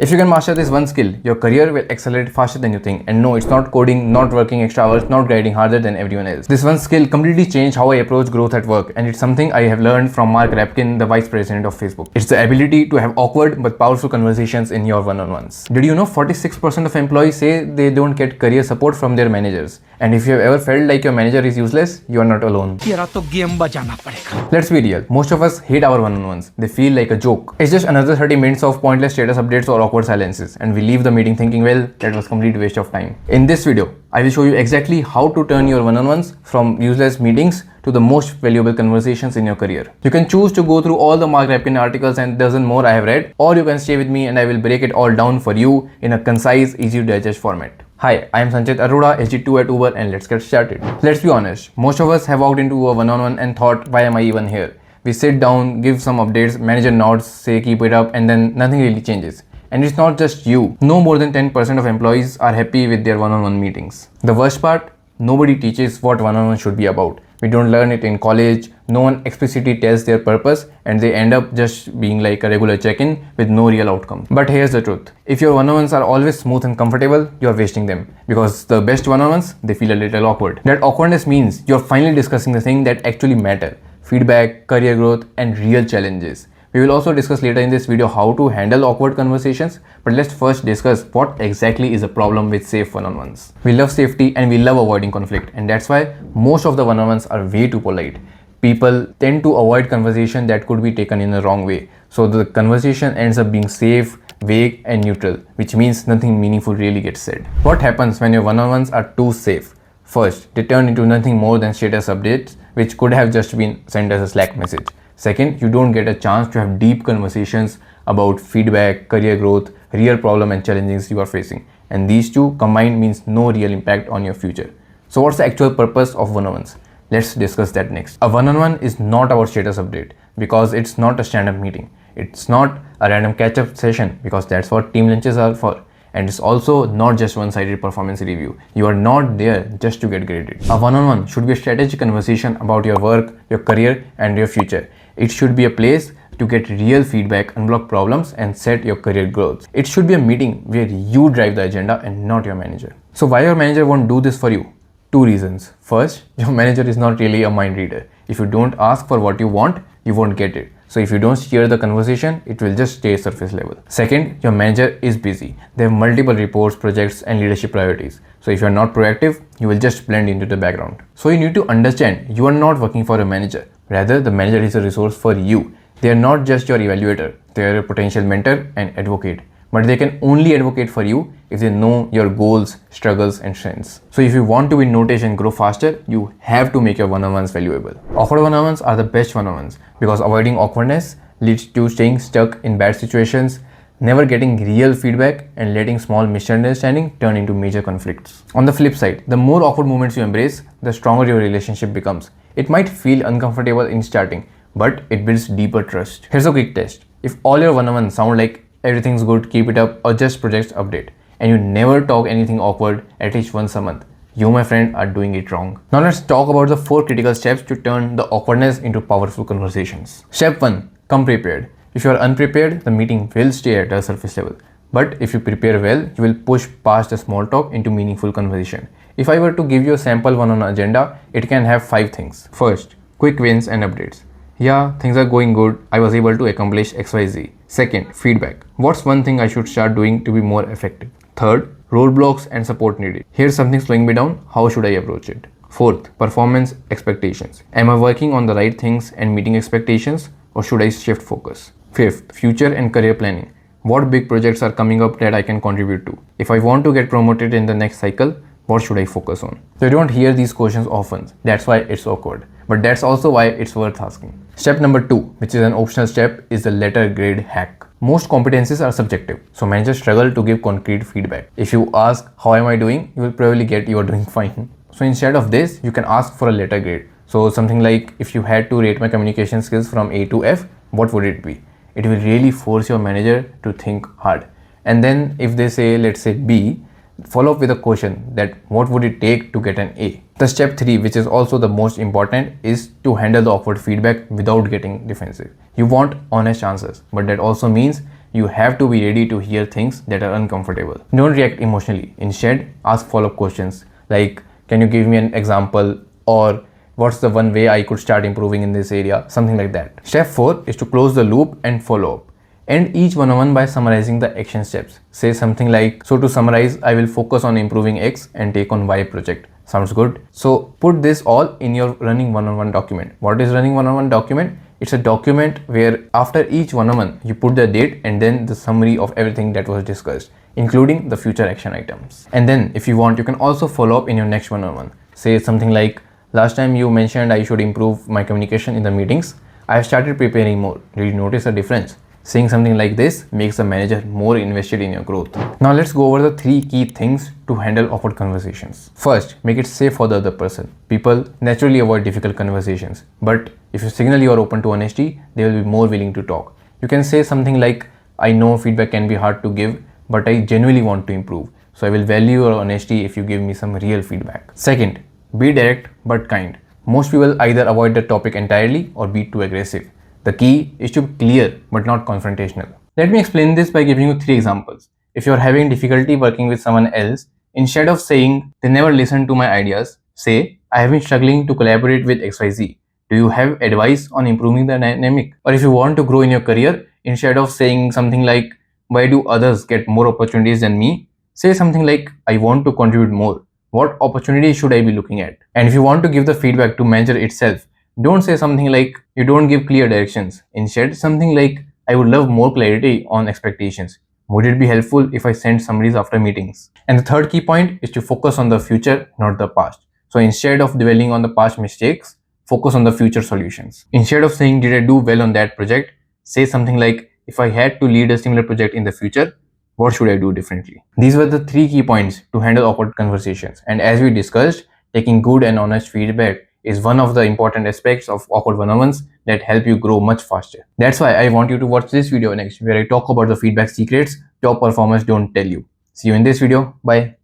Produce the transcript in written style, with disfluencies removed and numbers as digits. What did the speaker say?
If you can master this one skill, your career will accelerate faster than you think. And no, it's not coding, not working extra hours, not grinding harder than everyone else. This one skill completely changed how I approach growth at work, and it's something I have learned from Mark Rapkin, the vice president of Facebook. It's the ability to have awkward but powerful conversations in your one-on-ones. Did you know 46% of employees say they don't get career support from their managers? And if you have ever felt like your manager is useless, you are not alone. Let's be real, most of us hate our one-on-ones. They feel like a joke. It's just another 30 minutes of pointless status updates or awkward silences, and we leave the meeting thinking, well, that was complete waste of time. In this video, I will show you exactly how to turn your one-on-ones from useless meetings to the most valuable conversations in your career. You can choose to go through all the Mark Rapkin articles and dozen more I have read, or you can stay with me and I will break it all down for you in a concise, easy to digest format. Hi, I am Sanchit Arora, SG2 at Uber, and let's get started. Let's be honest, most of us have walked into a one-on-one and thought, why am I even here? We sit down, give some updates, manager nods, say keep it up, and then nothing really changes. And it's not just you. No more than 10% of employees are happy with their one-on-one meetings. The worst part, nobody teaches what one-on-one should be about. We don't learn it in college, no one explicitly tells their purpose, and they end up just being like a regular check-in with no real outcome. But here's the truth. If your one-on-ones are always smooth and comfortable, you're wasting them. Because the best one-on-ones, they feel a little awkward. That awkwardness means you're finally discussing the thing that actually matter. Feedback, career growth, and real challenges. We will also discuss later in this video how to handle awkward conversations, but let's first discuss what exactly is the problem with safe one-on-ones. We love safety and we love avoiding conflict, and that's why most of the one-on-ones are way too polite. People tend to avoid conversation that could be taken in the wrong way, so the conversation ends up being safe, vague, and neutral, which means nothing meaningful really gets said. What happens when your one-on-ones are too safe? First, they turn into nothing more than status updates, which could have just been sent as a Slack message. Second, you don't get a chance to have deep conversations about feedback, career growth, real problem and challenges you are facing. And these two combined means no real impact on your future. So what's the actual purpose of one-on-ones? Let's discuss that next. A one-on-one is not about status update because it's not a stand-up meeting. It's not a random catch-up session because that's what team lunches are for. And it's also not just one-sided performance review. You are not there just to get graded. A one-on-one should be a strategic conversation about your work, your career, and your future. It should be a place to get real feedback, unblock problems, and set your career goals. It should be a meeting where you drive the agenda and not your manager. So why your manager won't do this for you? Two reasons. First, your manager is not really a mind reader. If you don't ask for what you want, you won't get it. So if you don't steer the conversation, it will just stay surface level. Second, your manager is busy. They have multiple reports, projects, and leadership priorities. So if you're not proactive, you will just blend into the background. So you need to understand you are not working for a manager. Rather, the manager is a resource for you. They are not just your evaluator. They are a potential mentor and advocate. But they can only advocate for you if they know your goals, struggles, and strengths. So if you want to be noticed and grow faster, you have to make your one-on-ones valuable. Awkward one-on-ones are the best one-on-ones because avoiding awkwardness leads to staying stuck in bad situations, never getting real feedback, and letting small misunderstandings turn into major conflicts. On the flip side, the more awkward moments you embrace, the stronger your relationship becomes. It might feel uncomfortable in starting, but it builds deeper trust. Here's a quick test. If all your one-on-ones sound like everything's good, keep it up, or just projects update, and you never talk anything awkward at least once a month, you, my friend, are doing it wrong. Now let's talk about the 4 critical steps to turn the awkwardness into powerful conversations. Step 1. Come prepared. If you are unprepared, the meeting will stay at a surface level. But if you prepare well, you will push past the small talk into meaningful conversation. If I were to give you a sample one-on-one agenda, it can have 5 things. First, quick wins and updates. Yeah, things are going good. I was able to accomplish XYZ. Second, feedback. What's one thing I should start doing to be more effective? Third, roadblocks and support needed. Here's something slowing me down. How should I approach it? Fourth, performance expectations. Am I working on the right things and meeting expectations, or should I shift focus? Fifth, future and career planning. What big projects are coming up that I can contribute to? If I want to get promoted in the next cycle, what should I focus on? So you don't hear these questions often. That's why it's awkward. But that's also why it's worth asking. Step number 2, which is an optional step, is the letter grade hack. Most competencies are subjective, so managers struggle to give concrete feedback. If you ask, how am I doing? You will probably get you are doing fine. So instead of this, you can ask for a letter grade. So something like, if you had to rate my communication skills from A to F, what would it be? It will really force your manager to think hard. And then if they say, let's say B, follow up with a question that what would it take to get an A? The step 3, which is also the most important, is to handle the awkward feedback without getting defensive. You want honest answers, but that also means You have to be ready to hear things that are uncomfortable. Don't react emotionally. Instead, ask follow-up questions like, can you give me an example? Or what's the one way I could start improving in this area? Something like that. Step 4 is to close the loop and follow up. End each one-on-one by summarizing the action steps. Say something like, so to summarize, I will focus on improving X and take on Y project. Sounds good? So put this all in your running one-on-one document. What is running one-on-one document? It's a document where after each one-on-one, you put the date and then the summary of everything that was discussed, including the future action items. And then if you want, you can also follow up in your next one-on-one. Say something like, last time you mentioned I should improve my communication in the meetings. I have started preparing more. Did you notice a difference? Saying something like this makes the manager more invested in your growth. Now let's go over the 3 key things to handle awkward conversations. First, make it safe for the other person. People naturally avoid difficult conversations, but if you signal you are open to honesty, they will be more willing to talk. You can say something like, I know feedback can be hard to give, but I genuinely want to improve. So I will value your honesty if you give me some real feedback. Second, be direct but kind. Most people either avoid the topic entirely or be too aggressive. The key is to be clear but not confrontational. Let me explain this by giving you 3 examples. If you are having difficulty working with someone else, instead of saying they never listen to my ideas, say I have been struggling to collaborate with XYZ. Do you have advice on improving the dynamic? Or if you want to grow in your career, instead of saying something like why do others get more opportunities than me, say something like I want to contribute more. What opportunities should I be looking at? And if you want to give the feedback to manager itself, don't say something like you don't give clear directions. Instead, something like I would love more clarity on expectations. Would it be helpful if I send summaries after meetings? And the third key point is to focus on the future, not the past. So instead of dwelling on the past mistakes, focus on the future solutions. Instead of saying, did I do well on that project? Say something like, if I had to lead a similar project in the future, what should I do differently? These were the 3 key points to handle awkward conversations. And as we discussed, taking good and honest feedback is one of the important aspects of awkward one-on-ones that help you grow much faster. That's why I want you to watch this video next, where I talk about the feedback secrets top performers don't tell you. See you in this video. Bye.